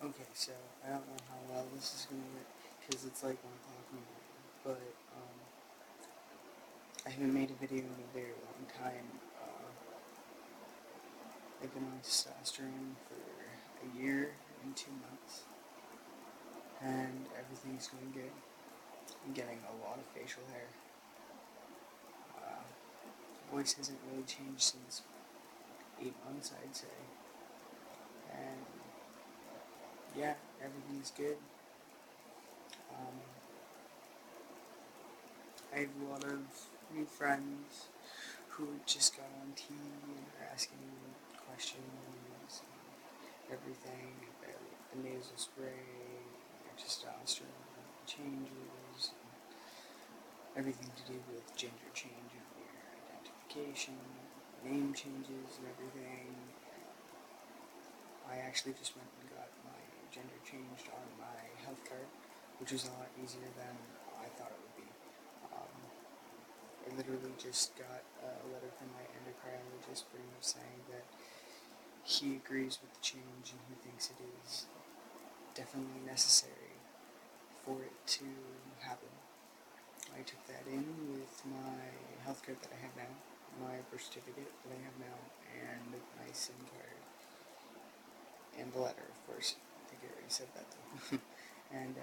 Okay, so I don't know how well this is gonna work because it's like 1 o'clock in the morning, but I haven't made a video in a very long time. I've been on testosterone for a year and 2 months, and everything's going good. I'm getting a lot of facial hair. Voice hasn't really changed since 8 months, I'd say, and yeah, everything's good. Um, I have a lot of new friends who just got on TV and are asking questions and everything about the nasal spray, their testosterone changes, everything to do with gender change on your identification, name changes and everything. I actually just went and got my gender changed on my health card, which was a lot easier than I thought it would be. I literally just got a letter from my endocrinologist pretty much saying that he agrees with the change and he thinks it is definitely necessary for it to happen. I took that in with my health card that I have now, my birth certificate that I have now, and my SIM card, and the letter, of course. I think I already said that though. And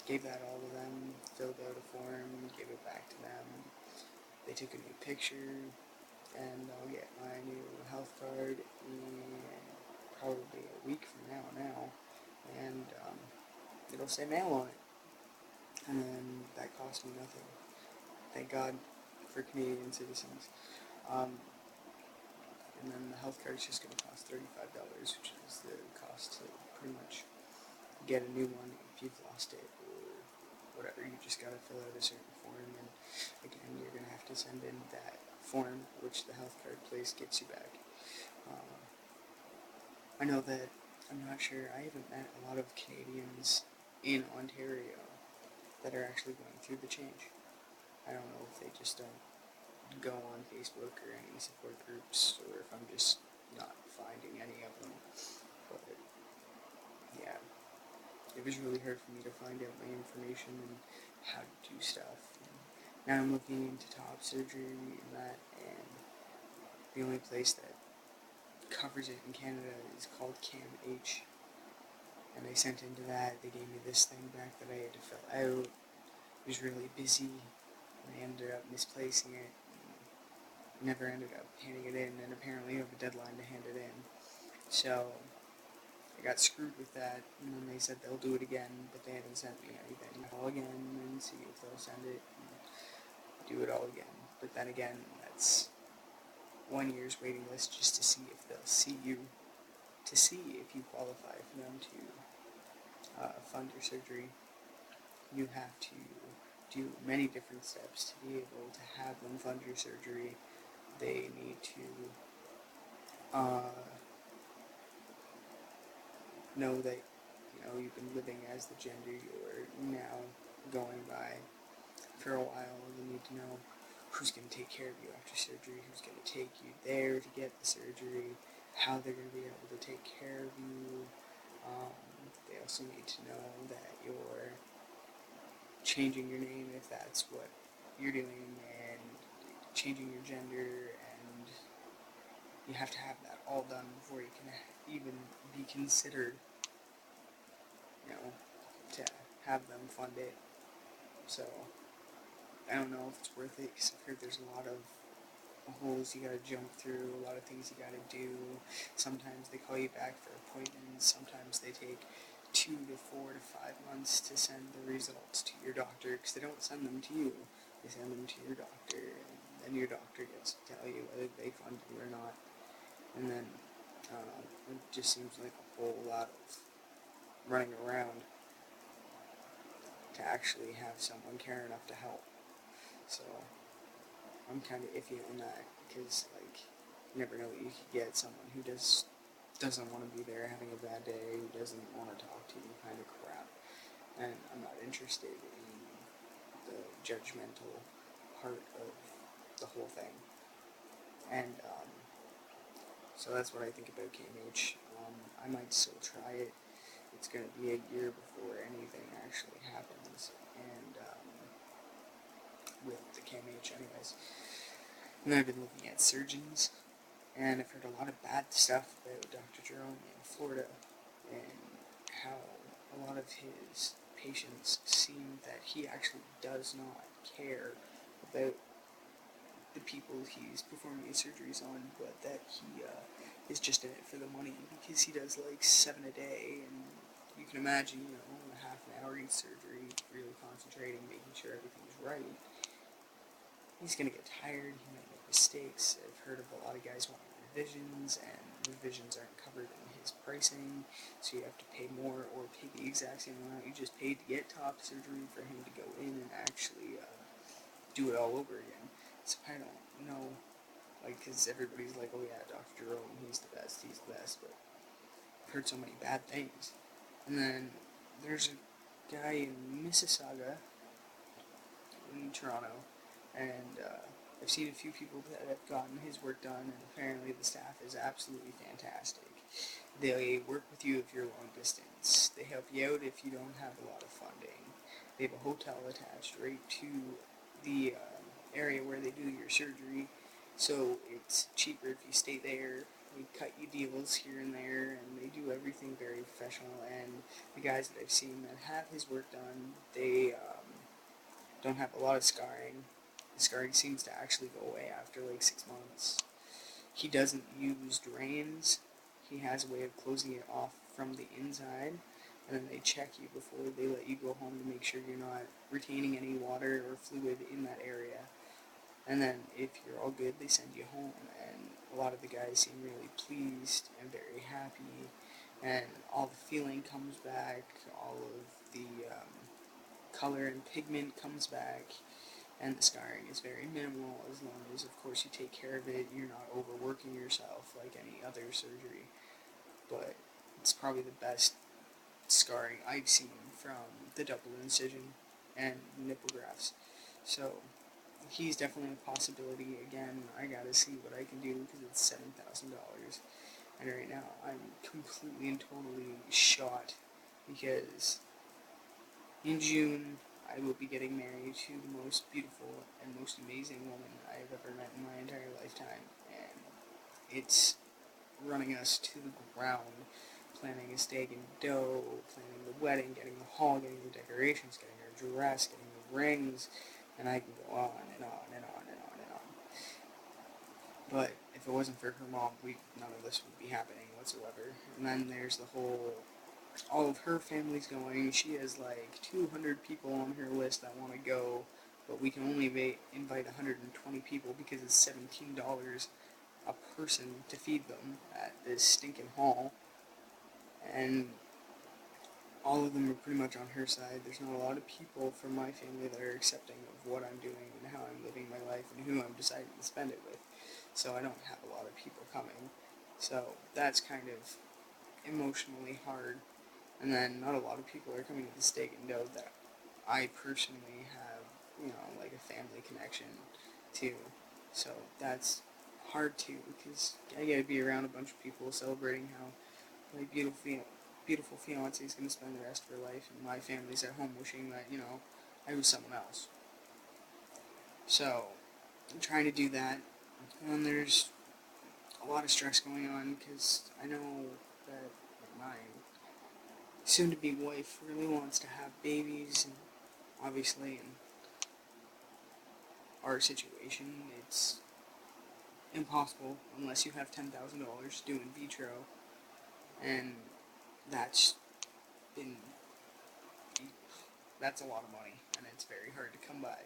gave that all to them, filled out a form, gave it back to them. They took a new picture, and I'll get my new health card in probably a week from now, and it'll say mail on it, and then that cost me nothing. Thank God for Canadian citizens. Um, and then the health card is just going to cost $35, which is the cost to pretty much get a new one if you've lost it or whatever. You just got to fill out a certain form, and again, you're going to have to send in that form, which the health card place gets you back. I know that, I'm not sure, I haven't met a lot of Canadians in Ontario that are actually going through the change. I don't know if they just don't go on Facebook or any support groups, or if I'm just not finding any of them. But yeah, it was really hard for me to find out my information and how to do stuff. And now I'm looking into top surgery and that, and the only place that covers it in Canada is called CAMH. And I sent into that. They gave me this thing back that I had to fill out. It was really busy, and I ended up misplacing it. Never ended up handing it in, and apparently you have a deadline to hand it in. So I got screwed with that, and then they said they'll do it again, but they haven't sent me anything. Call again and see if they'll send it and do it all again. But then again, that's 1 year's waiting list just to see if they'll see you, to see if you qualify for them to fund your surgery. You have to do many different steps to be able to have them fund your surgery. They need to know that you've been living as the gender you're now going by for a while. They need to know who's going to take care of you after surgery, who's going to take you there to get the surgery, how they're going to be able to take care of you. They also need to know that you're changing your name if that's what you're doing, and changing your gender, and you have to have that all done before you can even be considered, to have them fund it. So I don't know if it's worth it, because I've heard there's a lot of holes you gotta jump through, a lot of things you gotta do. Sometimes they call you back for appointments, sometimes they take 2 to 4 to 5 months to send the results to your doctor, because they don't send them to you, they send them to your doctor, and then your doctor gets to tell you whether they fund you or not. And then it just seems like a whole lot of running around to actually have someone care enough to help. So I'm kind of iffy on that, because you never know what you could get. Someone who doesn't want to be there, having a bad day, who doesn't want to talk to you, kind of crap. And I'm not interested in the judgmental part of the whole thing. And so that's what I think about KMH. I might still try it. It's going to be a year before anything actually happens, and with the KMH anyways. And I've been looking at surgeons, and I've heard a lot of bad stuff about Dr. Jerome in Florida, and how a lot of his patients seem that he actually does not care about the people he's performing his surgeries on, but that he is just in it for the money, because he does like 7 a day, and you can imagine, a half an hour each surgery, really concentrating, making sure everything's right. He's going to get tired, he might make mistakes. I've heard of a lot of guys wanting revisions, and revisions aren't covered in his pricing, so you have to pay more or pay the exact same amount you just paid to get top surgery for him to go in and actually do it all over again. So I don't know, because everybody's like, oh yeah, Dr. Jerome, he's the best, but I've heard so many bad things. And then there's a guy in Mississauga, in Toronto, and I've seen a few people that have gotten his work done, and apparently the staff is absolutely fantastic. They work with you if you're long distance. They help you out if you don't have a lot of funding. They have a hotel attached right to the area where they do your surgery, so it's cheaper if you stay there. They cut you deals here and there, and they do everything very professional. And the guys that I've seen that have his work done, they don't have a lot of scarring. The scarring seems to actually go away after like 6 months. He doesn't use drains. He has a way of closing it off from the inside, and then they check you before they let you go home to make sure you're not retaining any water or fluid in that area. And then if you're all good, they send you home, and a lot of the guys seem really pleased and very happy, and all the feeling comes back, all of the color and pigment comes back, and the scarring is very minimal, as long as, of course, you take care of it. You're not overworking yourself like any other surgery. But it's probably the best scarring I've seen from the double incision and nipple grafts. So he's definitely a possibility. Again, I gotta see what I can do, because it's $7,000, and right now I'm completely and totally shot, because in June I will be getting married to the most beautiful and most amazing woman I have ever met in my entire lifetime, and it's running us to the ground, planning a steak and dough, planning the wedding, getting the hall, getting the decorations, getting her dress, getting the rings, and I can go on and on and on and on and on. But if it wasn't for her mom, none of this would be happening whatsoever. And then there's all of her family's going. She has like 200 people on her list that want to go, but we can only invite 120 people, because it's $17 a person to feed them at this stinking hall. And all of them are pretty much on her side. There's not a lot of people from my family that are accepting of what I'm doing and how I'm living my life and who I'm deciding to spend it with. So I don't have a lot of people coming. So that's kind of emotionally hard. And then not a lot of people are coming to the steak and dough that I personally have, like a family connection to. So that's hard too, because I gotta be around a bunch of people celebrating how my beautiful fiance is gonna spend the rest of her life, and my family's at home wishing that, I was someone else. So I'm trying to do that, and then there's a lot of stress going on, because I know that my soon-to-be wife really wants to have babies, and obviously in our situation, it's impossible unless you have $10,000 to do in vitro, and that's been that's a lot of money, and it's very hard to come by.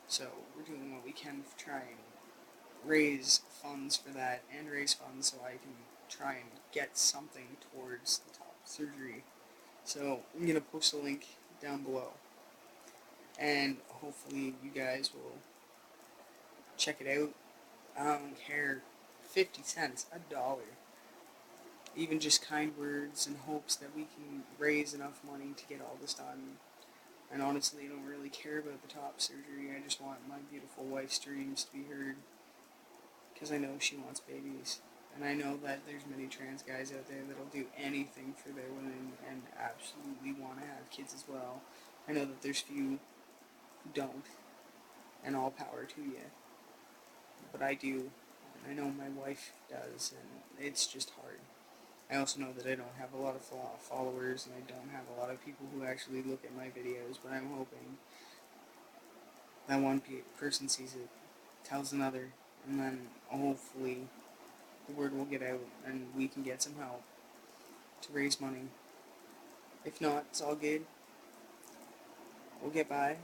So we're doing what we can to try and raise funds for that, and raise funds so I can try and get something towards the top surgery. So I'm going to post a link down below, and hopefully you guys will check it out. I don't care, 50 cents, $1, even just kind words and hopes that we can raise enough money to get all this done. And honestly, I don't really care about the top surgery. I just want my beautiful wife's dreams to be heard, because I know she wants babies. And I know that there's many trans guys out there that'll do anything for their women and absolutely want to have kids as well. I know that there's few who don't, and all power to you. But I do, and I know my wife does, and it's just hard. I also know that I don't have a lot of followers, and I don't have a lot of people who actually look at my videos, but I'm hoping that one person sees it, tells another, and then hopefully the word will get out and we can get some help to raise money. If not, it's all good. We'll get by.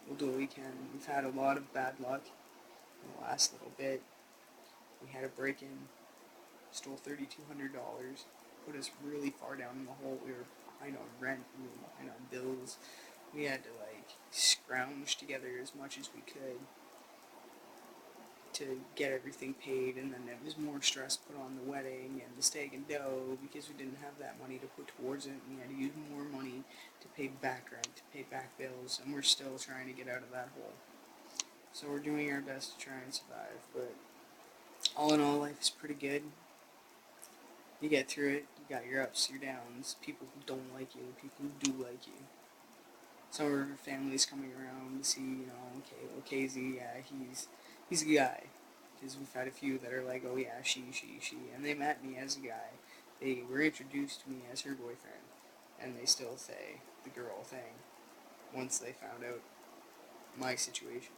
We'll do what we can. We've had a lot of bad luck in the last little bit. We had a break-in, stole $3,200, put us really far down in the hole. We were behind on rent, we were behind on bills. We had to scrounge together as much as we could to get everything paid, and then it was more stress put on the wedding and the steak and dough because we didn't have that money to put towards it. We had to use more money to pay back rent, to pay back bills, and we're still trying to get out of that hole. So we're doing our best to try and survive, but all in all, life is pretty good. You get through it, you got your ups, your downs, people who don't like you, people who do like you. Some of our family's coming around to see, okay, well, Casey, yeah, he's a guy. Because we've had a few that are like, oh yeah, she, and they met me as a guy. They were introduced to me as her boyfriend, and they still say the girl thing once they found out my situation.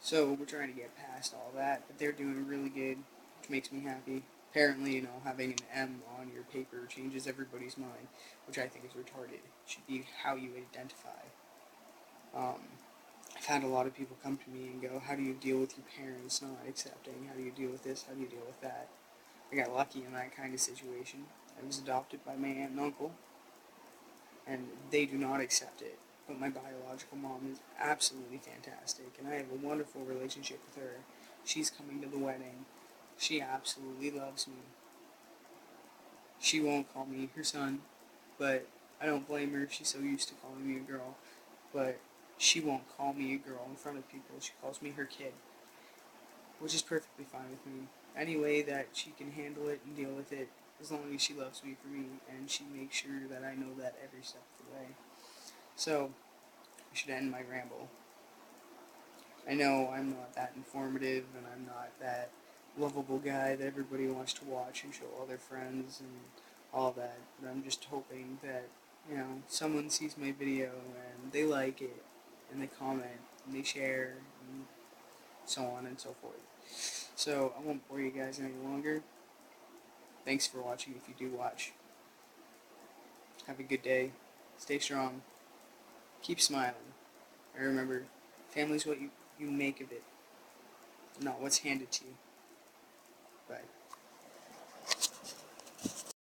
So we're trying to get past all that, but they're doing really good, which makes me happy. Apparently, having an M on your paper changes everybody's mind, which I think is retarded. It should be how you identify. I've had a lot of people come to me and go, how do you deal with your parents not accepting? How do you deal with this? How do you deal with that? I got lucky in that kind of situation. I was adopted by my aunt and uncle, and they do not accept it. But my biological mom is absolutely fantastic, and I have a wonderful relationship with her. She's coming to the wedding. She absolutely loves me. She won't call me her son, but I don't blame her. She's so used to calling me a girl. But she won't call me a girl in front of people. She calls me her kid, which is perfectly fine with me. Any way that she can handle it and deal with it, as long as she loves me for me, and she makes sure that I know that every step of the way. So, I should end my ramble. I know I'm not that informative, and I'm not that lovable guy that everybody wants to watch and show all their friends and all that, but I'm just hoping that, someone sees my video and they like it, and they comment, and they share, and so on and so forth. So, I won't bore you guys any longer. Thanks for watching if you do watch. Have a good day. Stay strong. Keep smiling. And remember, family's what you make of it, not what's handed to you. Bye.